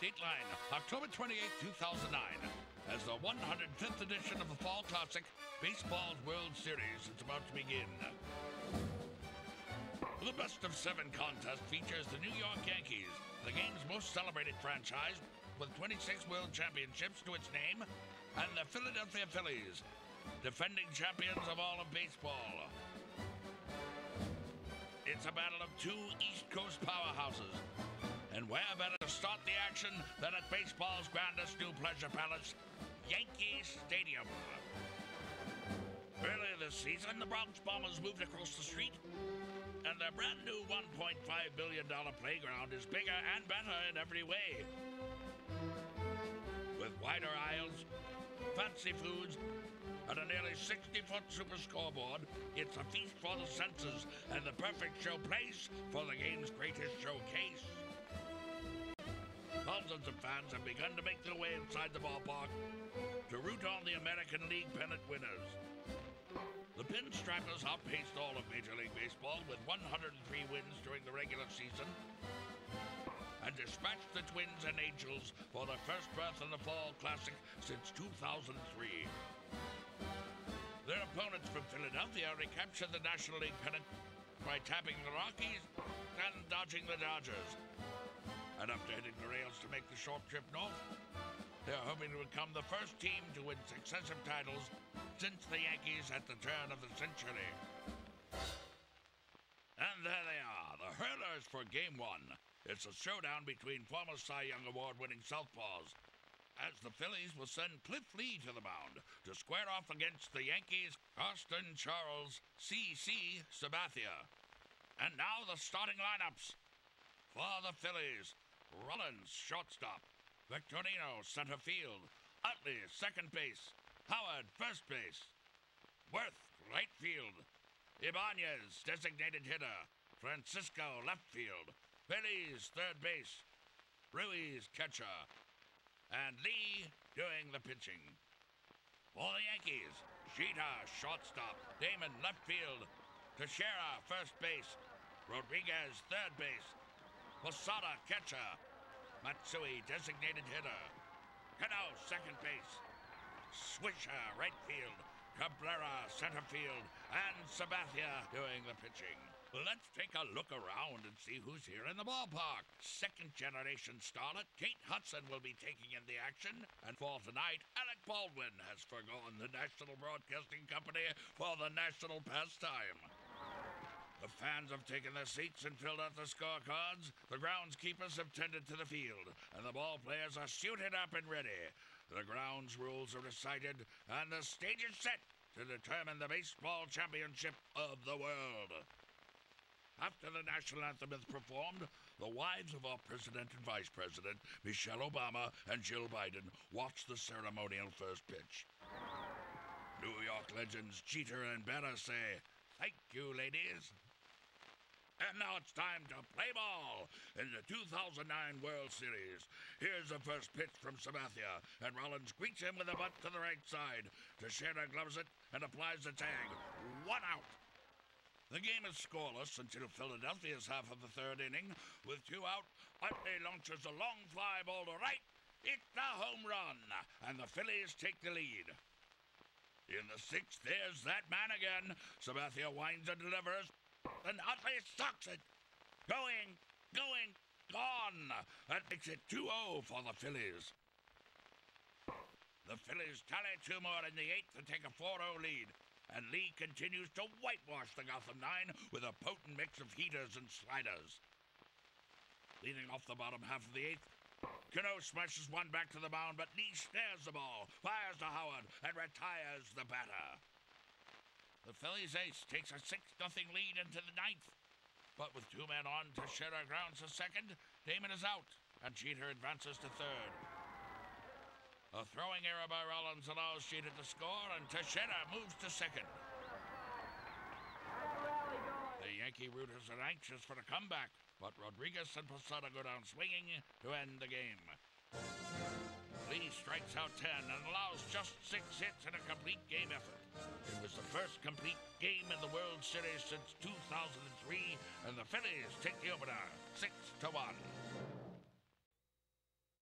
Dateline, October 28, 2009, as the 105th edition of the Fall Classic Baseball's World Series is about to begin. The best-of-7 contest features the New York Yankees, the game's most celebrated franchise, with 26 World Championships to its name, and the Philadelphia Phillies, defending champions of all of baseball. It's a battle of two East Coast powerhouses, and where better to start the action than at baseball's grandest new pleasure palace, Yankee Stadium. Earlier this season, the Bronx Bombers moved across the street, and their brand new $1.5 billion playground is bigger and better in every way. With wider aisles, fancy foods, and a nearly 60-foot super scoreboard, it's a feast for the senses and the perfect showplace for the game's greatest showcase. Thousands of fans have begun to make their way inside the ballpark to root on the American League pennant winners. The Pinstripers outpaced all of Major League Baseball with 103 wins during the regular season and dispatched the Twins and Angels for their first berth in the Fall Classic since 2003. Their opponents from Philadelphia recaptured the National League pennant by tapping the Rockies and dodging the Dodgers. And after hitting the rails to make the short trip north, they're hoping to become the first team to win successive titles since the Yankees at the turn of the century. And there they are, the hurlers for Game 1. It's a showdown between former Cy Young Award-winning southpaws, as the Phillies will send Cliff Lee to the mound to square off against the Yankees' Austin Charles C.C. Sabathia. And now the starting lineups. For the Phillies, Rollins, shortstop. Victorino, center field. Utley, second base. Howard, first base. Worth, right field. Ibanez, designated hitter. Francisco, left field. Phillies, third base. Ruiz, catcher. And Lee doing the pitching. For the Yankees, Jeter, shortstop. Damon, left field. Teixeira, first base. Rodriguez, third base. Posada, catcher. Matsui, designated hitter. Cano, second base. Swisher, right field. Cabrera, center field. And Sabathia doing the pitching. Let's take a look around and see who's here in the ballpark. Second-generation starlet Kate Hudson will be taking in the action. And for tonight, Alec Baldwin has forgone the National Broadcasting Company for the national pastime. The fans have taken their seats and filled out the scorecards. The groundskeepers have tended to the field, and the ball players are suited up and ready. The grounds rules are recited, and the stage is set to determine the baseball championship of the world. After the national anthem is performed, the wives of our president and vice president, Michelle Obama and Jill Biden, watch the ceremonial first pitch. New York legends Jeter and Berra say, "Thank you, ladies." And now it's time to play ball in the 2009 World Series. Here's the first pitch from Sabathia, and Rollins greets him with a bunt to the right side. Teixeira gloves it and applies the tag. 1 out. The game is scoreless until Philadelphia's half of the third inning. With 2 out, Utley launches a long fly ball to right. It's a home run, and the Phillies take the lead. In the 6th, there's that man again. Sabathia winds and delivers, and Utley sucks it. Going, gone. That makes it 2-0 for the Phillies. The Phillies tally 2 more in the 8th to take a 4-0 lead. And Lee continues to whitewash the Gotham Nine with a potent mix of heaters and sliders. Leading off the bottom half of the 8th, Cano smashes one back to the mound, but Lee snares the ball, fires to Howard, and retires the batter. The Phillies ace takes a 6-0 lead into the 9th. But with 2 men on, Teixeira grounds to second, Damon is out, and Jeter advances to third. A throwing error by Rollins allows Jeter to score, and Teixeira moves to second. The Yankee rooters are anxious for the comeback, but Rodriguez and Posada go down swinging to end the game. Lee strikes out 10 and allows just 6 hits in a complete game effort. It was the first complete game in the World Series since 2003, and the Phillies take the opener 6-1.